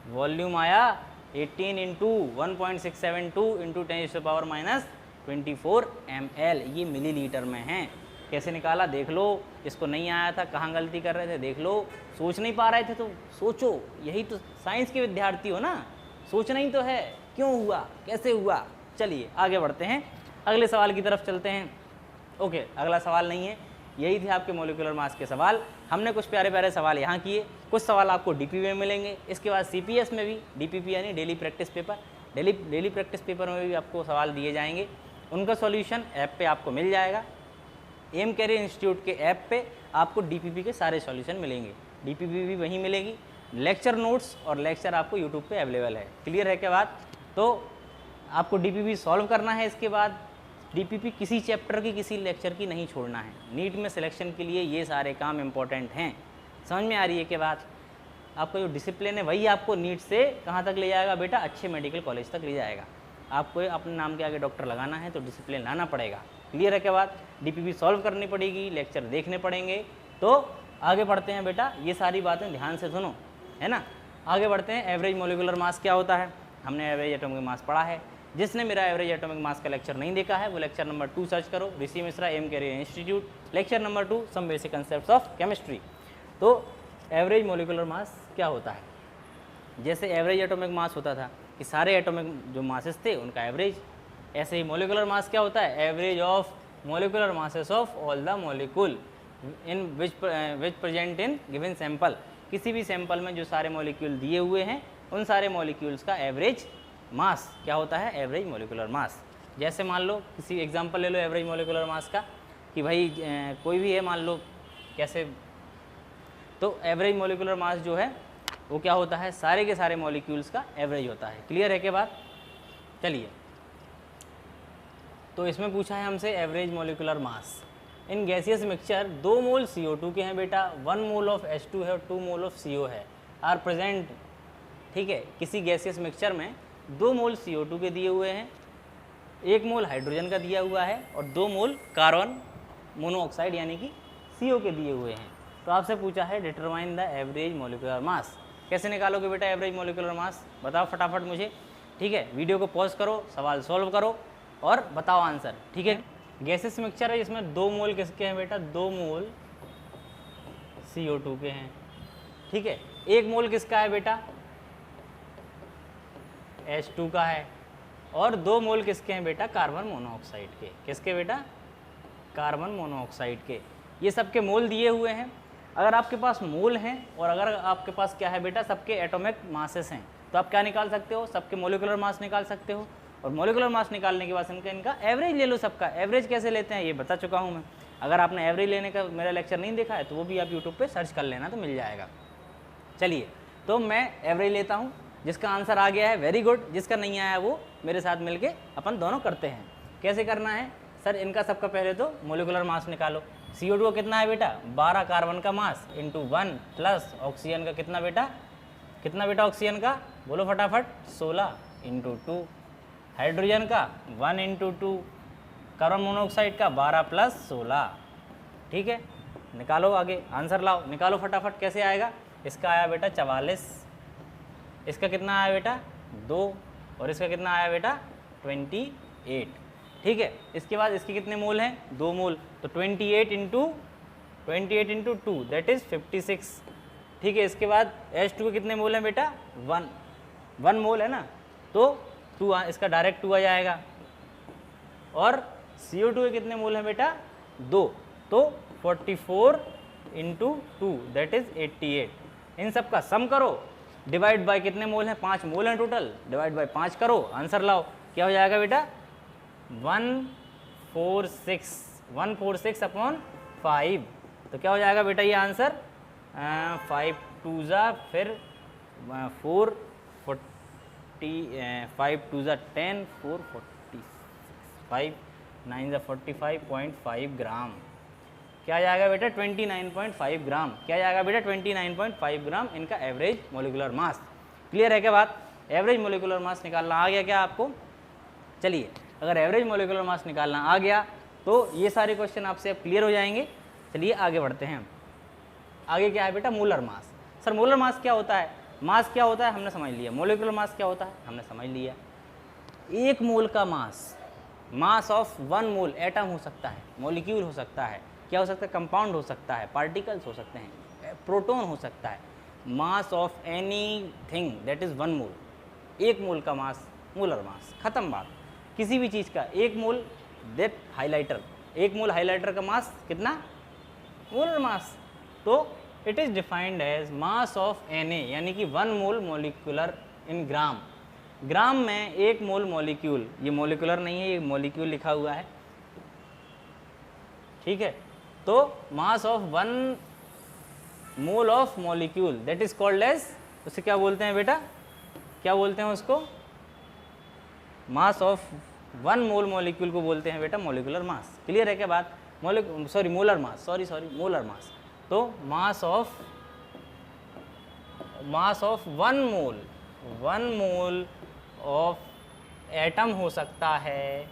A: वॉल्यूम आया 18 × 1.672 इंटू 10⁻⁻24 ml। ये मिलीलीटर में है। कैसे निकाला देख लो। इसको नहीं आया था, कहाँ गलती कर रहे थे देख लो। सोच नहीं पा रहे थे तो सोचो, यही तो साइंस के विद्यार्थी हो ना, सोचना ही तो है। क्यों हुआ, कैसे हुआ। चलिए आगे बढ़ते हैं, अगले सवाल की तरफ चलते हैं। ओके, अगला सवाल नहीं है, यही थे आपके मॉलिक्यूलर मास के सवाल। हमने कुछ प्यारे प्यारे सवाल यहाँ किए, कुछ सवाल आपको डीपीपी में मिलेंगे। इसके बाद सीपीएस में भी, डीपीपी यानी daily practice paper, daily practice paper में भी आपको सवाल दिए जाएंगे। उनका सॉल्यूशन ऐप पे आपको मिल जाएगा। एम कैरियर इंस्टीट्यूट के ऐप पे आपको डीपीपी के सारे सॉल्यूशन मिलेंगे। डीपीपी भी वहीं मिलेगी। लेक्चर नोट्स और लेक्चर आपको यूट्यूब पे अवेलेबल है। क्लियर है क्या बात? तो आपको डीपीपी सॉल्व करना है। इसके बाद डीपीपी किसी चैप्टर की, किसी लेक्चर की नहीं छोड़ना है। नीट में सिलेक्शन के लिए ये सारे काम इम्पोर्टेंट हैं। समझ में आ रही है क्या बात? आपका जो डिसिप्लिन है वही आपको नीट से कहाँ तक ले जाएगा बेटा? अच्छे मेडिकल कॉलेज तक ले जाएगा। आपको अपने नाम के आगे डॉक्टर लगाना है तो डिसिप्लिन लाना पड़ेगा। क्लियर है क्या बात? डीपीपी सॉल्व करनी पड़ेगी, लेक्चर देखने पड़ेंगे। तो आगे बढ़ते हैं बेटा, ये सारी बातें ध्यान से सुनो, है ना। आगे बढ़ते हैं। एवरेज मॉलिक्यूलर मास क्या होता है? हमने एवरेज एटॉमिक मास पढ़ा है। जिसने मेरा एवरेज एटॉमिक मास का लेक्चर नहीं देखा है वो लेक्चर नंबर 2 सर्च करो, Rishi Mishra M career institute, lecture number 2 some basic concepts of chemistry. तो एवरेज मॉलिक्यूलर मास क्या होता है? जैसे एवरेज एटॉमिक मास होता था कि सारे एटॉमिक जो मासेस थे उनका एवरेज, ऐसे ही मॉलिक्यूलर मास क्या होता है? Average of molecular masses of all the molecule in which present in given sample. किसी भी सैंपल में जो सारे मॉलिक्यूल दिए हुए हैं उन सारे मॉलिक्यूल्स का एवरेज मास क्या होता है, एवरेज मोलिकुलर मास। जैसे मान लो किसी एग्जांपल ले लो एवरेज मोलिकुलर मास का कि भाई कोई भी है, मान लो कैसे, तो एवरेज मोलिकुलर मास जो है वो क्या होता है, सारे के सारे मॉलिक्यूल्स का एवरेज होता है। क्लियर है के बात? चलिए, तो इसमें पूछा है हमसे average molecular mass in gaseous mixture 2 mole CO2 के हैं बेटा, 1 मोल ऑफ H2 है और 2 मोल ऑफ CO है, आर प्रेजेंट। ठीक है, किसी गैसियस मिक्सचर में 2 मोल CO2 के दिए हुए हैं, 1 मोल हाइड्रोजन का दिया हुआ है और 2 मोल कार्बन मोनोऑक्साइड यानी कि CO के दिए हुए हैं। तो आपसे पूछा है determine the average molecular mass. कैसे निकालोगे बेटा एवरेज मोलिकुलर मास, बताओ फटाफट मुझे। ठीक है, वीडियो को पॉज करो, सवाल सॉल्व करो और बताओ आंसर। ठीक है, गैसेस मिक्सचर है जिसमें 2 मोल किसके हैं बेटा, 2 मोल CO2 के हैं। ठीक है, 1 मोल किसका है बेटा, H2 का है, और 2 मोल किसके हैं बेटा, कार्बन मोनोऑक्साइड के। किसके बेटा, कार्बन मोनोऑक्साइड के। ये सबके मोल दिए हुए हैं। अगर आपके पास मोल हैं और अगर आपके पास क्या है बेटा, सबके एटॉमिक मासेस हैं, तो आप क्या निकाल सकते हो, सबके मोलिकुलर मास निकाल सकते हो। और मोलिकुलर मास निकालने के बाद इनका एवरेज ले लो सबका। एवरेज कैसे लेते हैं ये बता चुका हूँ मैं। अगर आपने एवरेज लेने का मेरा लेक्चर नहीं देखा है तो वो भी आप यूट्यूब पे सर्च कर लेना, तो मिल जाएगा। चलिए, तो मैं एवरेज लेता हूँ, जिसका आंसर आ गया है वेरी गुड, जिसका नहीं आया वो मेरे साथ मिलके अपन दोनों करते हैं। कैसे करना है सर, इनका सबका पहले तो मोलिकुलर मास निकालो। CO2 का कितना है बेटा, 12 कार्बन का मास इंटू 1 प्लस ऑक्सीजन का कितना बेटा ऑक्सीजन का, बोलो फटाफट, 16 इंटू 2। हाइड्रोजन का 1 इंटू 2। कार्बन मोनोऑक्साइड का 12 प्लस 16। ठीक है, निकालो आगे, आंसर लाओ, निकालो फटाफट। कैसे आएगा, इसका आया बेटा 44, इसका कितना आया बेटा 2, और इसका कितना आया बेटा 28। ठीक है, इसके बाद इसके कितने मोल हैं, 2 मोल, तो 28 इंटू 2 दैट इज़ 56। ठीक है, इसके बाद H2 के कितने मोल हैं बेटा, 1 मोल है ना, तो 2 इसका डायरेक्ट 2 आ जाएगा। और CO2 के कितने मोल हैं बेटा, 2, तो 44 इंटू 2 दैट इज़ 88। इन सब का सम करो, डिवाइड बाय कितने मोल हैं, 5 मोल हैं टोटल, डिवाइड बाय 5 करो, आंसर लाओ। क्या हो जाएगा बेटा, 146 अपॉन 5। तो क्या हो जाएगा बेटा ये आंसर, 5 2 ज़ा फिर 4 5 2 ज़ा 10 4 46 5 9 ज़ा 45.5 ग्राम। क्या आ जाएगा बेटा 29.5 ग्राम। क्या जाएगा बेटा 29.5 ग्राम इनका एवरेज मोलिकुलर मास। क्लियर है क्या बात? एवरेज मोलिकुलर मास निकालना आ गया क्या आपको? चलिए, अगर एवरेज मोलिकुलर मास निकालना आ गया तो ये सारे क्वेश्चन आपसे अब क्लियर हो जाएंगे। चलिए आगे बढ़ते हैं। आगे क्या है बेटा, molar mass. Sir molar mass क्या होता है, मास क्या होता है हमने समझ लिया, मोलिकुलर मास क्या होता है हमने समझ लिया। 1 मोल का मास ऑफ 1 मोल, एटम हो सकता है, मॉलिक्यूल हो सकता है, क्या हो सकता है, कंपाउंड हो सकता है, पार्टिकल्स हो सकते हैं, प्रोटॉन हो सकता है। Mass of any thing that is 1 मोल, 1 मोल का मास मोलर मास, खत्म बात। किसी भी चीज़ का 1 mole, that highlighter, 1 mole highlighter का मास कितना, मोलर मास। तो it is defined as mass of Na, यानी कि 1 मोल मॉलिक्यूलर इन ग्राम। ग्राम में 1 मोल मॉलिक्यूल, ये मॉलिक्यूलर नहीं है, ये मॉलिक्यूल लिखा हुआ है, ठीक है। तो mass of 1 mole of molecule that is called as, उसे क्या बोलते हैं बेटा, क्या बोलते हैं उसको, मास ऑफ 1 मोल मॉलिक्यूल को बोलते हैं बेटा मोलिकुलर मास। क्लियर है क्या बात? Molar mass, molar mass. तो mass of 1 mole of atom हो सकता है,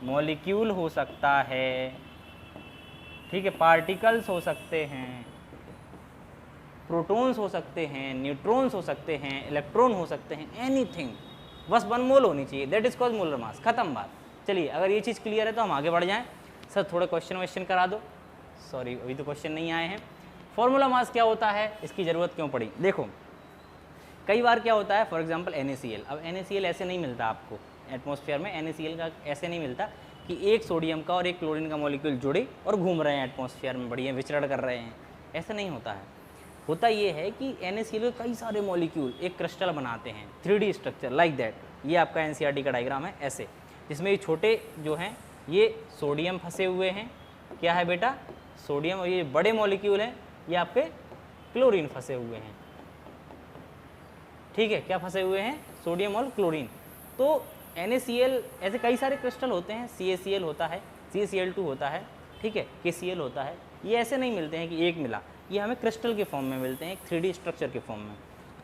A: मॉलिक्यूल हो सकता है, ठीक है, पार्टिकल्स हो सकते हैं, प्रोटॉन्स हो सकते हैं, न्यूट्रॉन्स हो सकते हैं, इलेक्ट्रॉन हो सकते हैं, एनीथिंग, बस 1 मोल होनी चाहिए, that is called molar mass. खत्म बात। चलिए, अगर ये चीज़ क्लियर है तो हम आगे बढ़ जाएं। सर थोड़े क्वेश्चन करा दो, सॉरी अभी तो क्वेश्चन नहीं आए हैं। फॉर्मूला मास क्या होता है, इसकी ज़रूरत क्यों पड़ी? देखो कई बार क्या होता है, फॉर एग्जांपल NaCl। अब NaCl ऐसे नहीं मिलता आपको एटमॉस्फेयर में, NaCl का ऐसे नहीं मिलता कि एक सोडियम का और एक क्लोरीन का मॉलिक्यूल जुड़े और घूम रहे हैं एटमॉस्फेयर में, बढ़िया विचरण कर रहे हैं, ऐसा नहीं होता है। होता ये है कि NaCl के कई सारे मॉलिक्यूल एक क्रिस्टल बनाते हैं, 3D स्ट्रक्चर लाइक दैट, ये आपका एनसीईआरटी का डायग्राम है ऐसे, जिसमें ये छोटे जो हैं ये सोडियम फंसे हुए हैं, क्या है बेटा सोडियम, और ये बड़े मॉलिक्यूल हैं ये आपके क्लोरीन फंसे हुए हैं, ठीक है, क्या फंसे हुए हैं सोडियम और क्लोरीन। तो NaCl ऐसे कई सारे क्रिस्टल होते हैं, CaCl होता है, CaCl2 होता है, ठीक है, KCl होता है, ये ऐसे नहीं मिलते हैं कि एक मिला, ये हमें क्रिस्टल के फॉर्म में मिलते हैं, एक 3D स्ट्रक्चर के फॉर्म में।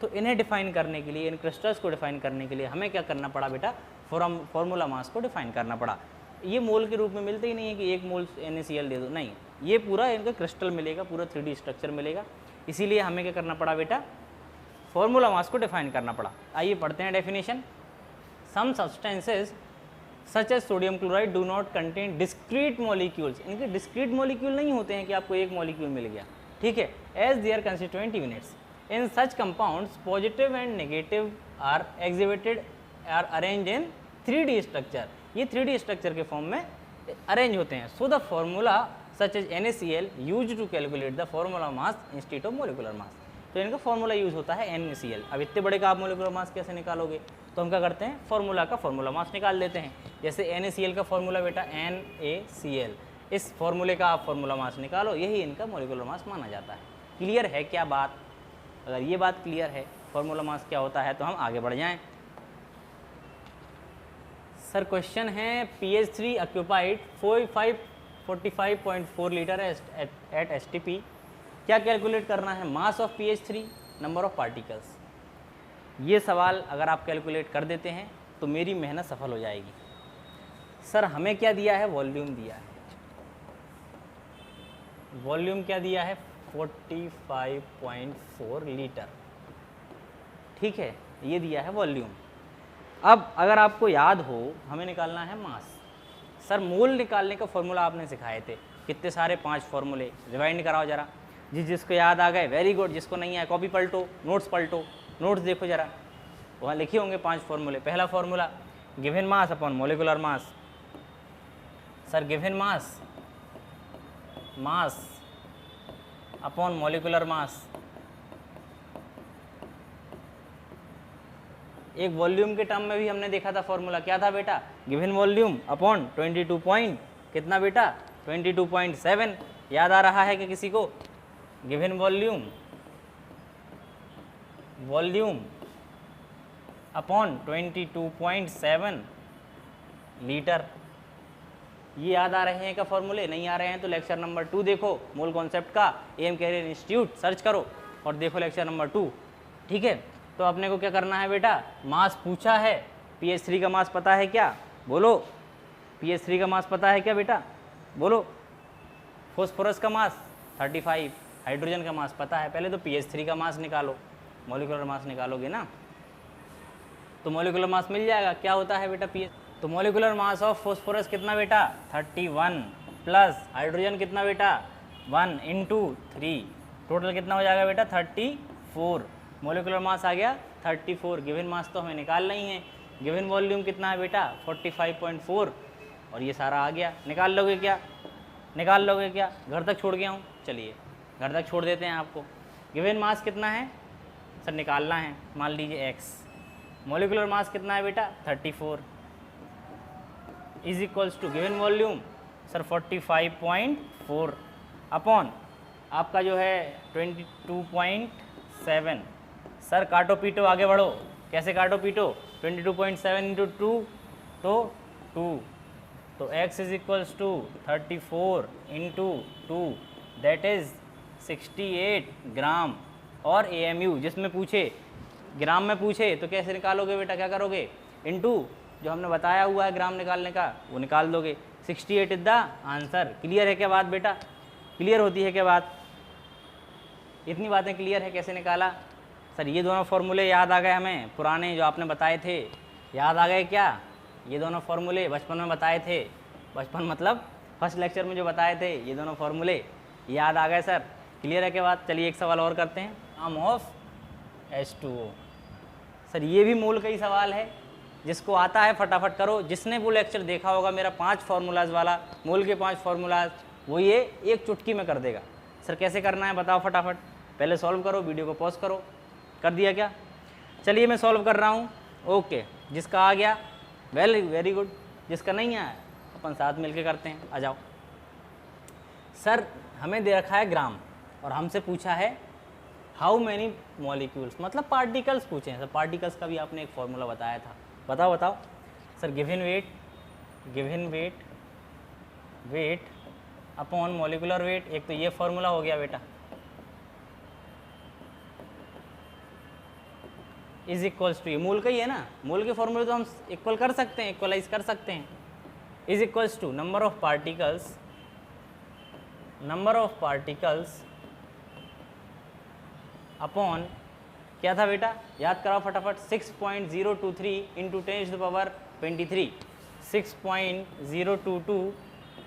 A: तो इन्हें डिफाइन करने के लिए, इन क्रिस्टल्स को डिफाइन करने के लिए हमें क्या करना पड़ा बेटा, फॉर्मूला मास को डिफाइन करना पड़ा। ये मोल के रूप में मिलते ही नहीं है कि 1 मोल NaCl दे दो, नहीं, ये पूरा इनका क्रिस्टल मिलेगा, पूरा 3D स्ट्रक्चर मिलेगा, इसीलिए हमें क्या करना पड़ा बेटा, फॉर्मूला मास को डिफाइन करना पड़ा। आइए पढ़ते हैं definition. Some substances such as sodium chloride do not contain discrete molecules, इनके डिस्क्रीट मॉलिक्यूल नहीं होते हैं कि आपको एक मॉलिक्यूल मिल गया, ठीक है, as their constituent units. In such compounds positive and negative are exhibited are arrange in 3D structure, ये 3D स्ट्रक्चर के फॉर्म में अरेंज होते हैं। So the formula such as NaCl use to calculate the formula mass instead of molecular mass, तो इनका formula use होता है NaCl। अब इतने बड़े का आप मोलिकुलर मास कैसे निकालोगे, तो हम क्या करते हैं फॉर्मूला का फॉर्मूला मास निकाल लेते हैं। जैसे NaCl का फॉर्मूला बेटा NaCl, इस फॉर्मूले का आप फॉर्मूला मास निकालो, यही इनका मोलिकुलर मास माना जाता है। क्लियर है क्या बात? अगर ये बात क्लियर है फॉर्मूला मास क्या होता है तो हम आगे बढ़ जाएं। सर क्वेश्चन है PH3 occupied 45.4 litre at STP, क्या कैलकुलेट करना है, mass of PH3, number of particles. ये सवाल अगर आप कैलकुलेट कर देते हैं तो मेरी मेहनत सफल हो जाएगी। सर हमें क्या दिया है, वॉल्यूम दिया है, वॉल्यूम क्या दिया है 45.4 लीटर, ठीक है, ये दिया है वॉल्यूम। अब अगर आपको याद हो हमें निकालना है मास। सर मोल निकालने का फॉर्मूला आपने सिखाए थे, कितने सारे 5 फॉर्मूले, रिवाइंड कराओ जरा, जिसको याद आ गए वेरी गुड, जिसको नहीं आया कॉपी पलटो, नोट्स पलटो, नोट्स देखो जरा, वहाँ लिखे होंगे 5 फॉर्मूले। पहला formula given mass upon molecular mass. Sir given mass, mass upon molecular mass. एक वॉल्यूम के टर्म में भी हमने देखा था फॉर्मूला, क्या था बेटा, गिवन वॉल्यूम अपॉन 22 पॉइंट कितना बेटा 22.7, याद आ रहा है कि किसी को, given volume, volume upon 22.7 litre, ये याद आ रहे हैं क्या फॉर्मूले? नहीं आ रहे हैं तो लेक्चर नंबर 2 देखो, मोल कॉन्सेप्ट का, AM कैरियर इंस्टीट्यूट सर्च करो और देखो लेक्चर नंबर 2, ठीक है। तो अपने को क्या करना है बेटा, मास पूछा है, PH3 का मास पता है क्या, बोलो, PH3 का मास पता है क्या बेटा, बोलो। फॉस्फोरस का मास 35, हाइड्रोजन का मास पता है, पहले तो PH3 का मास निकालो, मॉलिक्यूलर मास निकालोगे ना तो मॉलिक्यूलर मास मिल जाएगा। क्या होता है बेटा PH, तो मॉलिक्यूलर मास ऑफ फॉस्फोरस कितना बेटा 31 प्लस हाइड्रोजन कितना बेटा 1 इंटू 3, टोटल कितना हो जाएगा बेटा 34, मॉलिक्यूलर मास आ गया 34। गिवन मास तो हमें निकालना ही है, गिवन वॉल्यूम कितना है बेटा 45.4 और ये सारा आ गया। निकाल लोगे क्या, निकाल लोगे क्या, घर तक छोड़ गया हूँ, चलिए घर तक छोड़ देते हैं आपको। गिवन मास कितना है सर, निकालना है, मान लीजिए x, मॉलिक्यूलर मास कितना है बेटा 34 is equals to given volume sir 45.4 upon आपका जो है 22.7। सर काटो पीटो आगे बढ़ो, कैसे काटो पीटो, 22.7 इंटू 2 तो 2, तो x is equals to 34 into 2 that is 68 gram. और AMU जिसमें पूछे ग्राम में पूछे तो कैसे निकालोगे बेटा, क्या करोगे, इंटू जो हमने बताया हुआ है ग्राम निकालने का वो निकाल दोगे, 68 इज द आंसर। क्लियर है क्या बात बेटा, क्लियर होती है क्या बात, इतनी बातें क्लियर है कैसे निकाला। सर ये दोनों फॉर्मूले याद आ गए हमें, पुराने जो आपने बताए थे याद आ गए क्या, ये दोनों फॉर्मूले बचपन में बताए थे, बचपन मतलब फर्स्ट लेक्चर में जो बताए थे ये दोनों फॉर्मूले याद आ गए सर। क्लियर है क्या बात। चलिए एक सवाल और करते हैं, आम ऑफ H2O। सर ये भी मोल का ही सवाल है, जिसको आता है फटाफट करो, जिसने वो लेक्चर देखा होगा मेरा 5 फार्मूलाज वाला, मोल के 5 फार्मूलाज, वो ये एक चुटकी में कर देगा। सर कैसे करना है बताओ फटाफट, पहले सॉल्व करो, वीडियो को पॉज करो, कर दिया क्या, चलिए मैं सॉल्व कर रहा हूँ। ओके जिसका आ गया वेरी गुड, जिसका नहीं आया अपन साथ मिलके करते हैं। आ जाओ। सर हमें दे रखा है ग्राम और हमसे पूछा है हाउ मैनी मॉलिक्यूल्स, मतलब पार्टिकल्स पूछे हैं। सर पार्टिकल्स का भी आपने एक फॉर्मूला बताया था, बताओ। Sir given weight upon molecular weight, एक तो ये फॉर्मूला हो गया बेटा, इज इक्वल्स टू, ये मूल का ही है ना, मूल के फॉर्मूले तो हम इक्वल कर सकते हैं, इक्वलाइज कर सकते हैं। Is equals to number of particles upon, क्या था बेटा, याद कराओ फटाफट, 6.023 इंटू 10⁻23, 6.022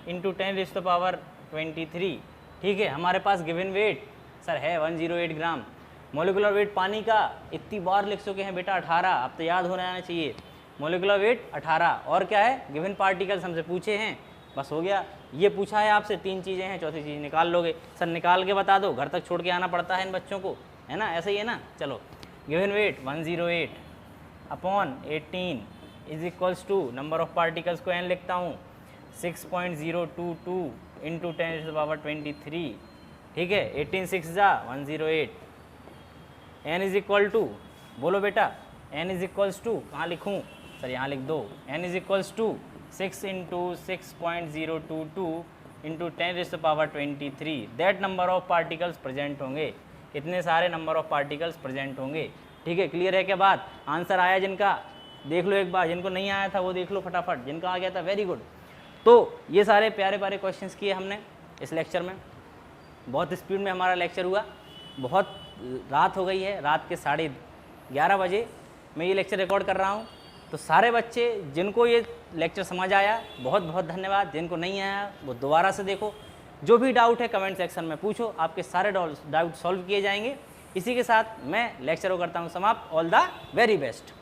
A: इंटू 10⁻23। ठीक है, हमारे पास गिवन वेट सर है 108 ग्राम। मोलिकुलर वेट पानी का इतनी बार लिख चुके हैं बेटा 18, अब तो याद होना आना चाहिए। मोलिकुलर वेट 18, और क्या है, गिवन पार्टिकल्स हमसे पूछे हैं, बस हो गया। ये पूछा है आपसे, 3 चीज़ें हैं, चौथी चीज़ निकाल लोगे। सर निकाल के बता दो, घर तक छोड़ के आना पड़ता है इन बच्चों को, है ना, ऐसे ही है ना। चलो, given weight 108 upon 18 is equals to number of particles को n लिखता हूँ 6.022 इंटू 10⁻23। ठीक है, 18 6 जा 108। n इज इक्वल टू, बोलो बेटा, n इज इक्वल्स टू कहाँ लिखूँ, सर यहाँ लिख दो, n is equals to 6 into 6.022 into 10⁻23। That number of particles present होंगे, इतने सारे नंबर ऑफ पार्टिकल्स प्रेजेंट होंगे। ठीक है, क्लियर है क्या बात। आंसर आया जिनका देख लो एक बार, जिनको नहीं आया था वो देख लो फटाफट, जिनका आ गया था वेरी गुड। तो ये सारे प्यारे प्यारे क्वेश्चंस किए हमने इस लेक्चर में। बहुत स्पीड में हमारा लेक्चर हुआ, बहुत रात हो गई है, रात के 11:30 बजे मैं ये लेक्चर रिकॉर्ड कर रहा हूँ। तो सारे बच्चे जिनको ये लेक्चर समझ आया बहुत बहुत धन्यवाद, जिनको नहीं आया वो दोबारा से देखो। जो भी डाउट है कमेंट सेक्शन में पूछो, आपके सारे डाउट सॉल्व किए जाएंगे। इसी के साथ मैं लेक्चर को करता हूँ समाप्त। All the very best.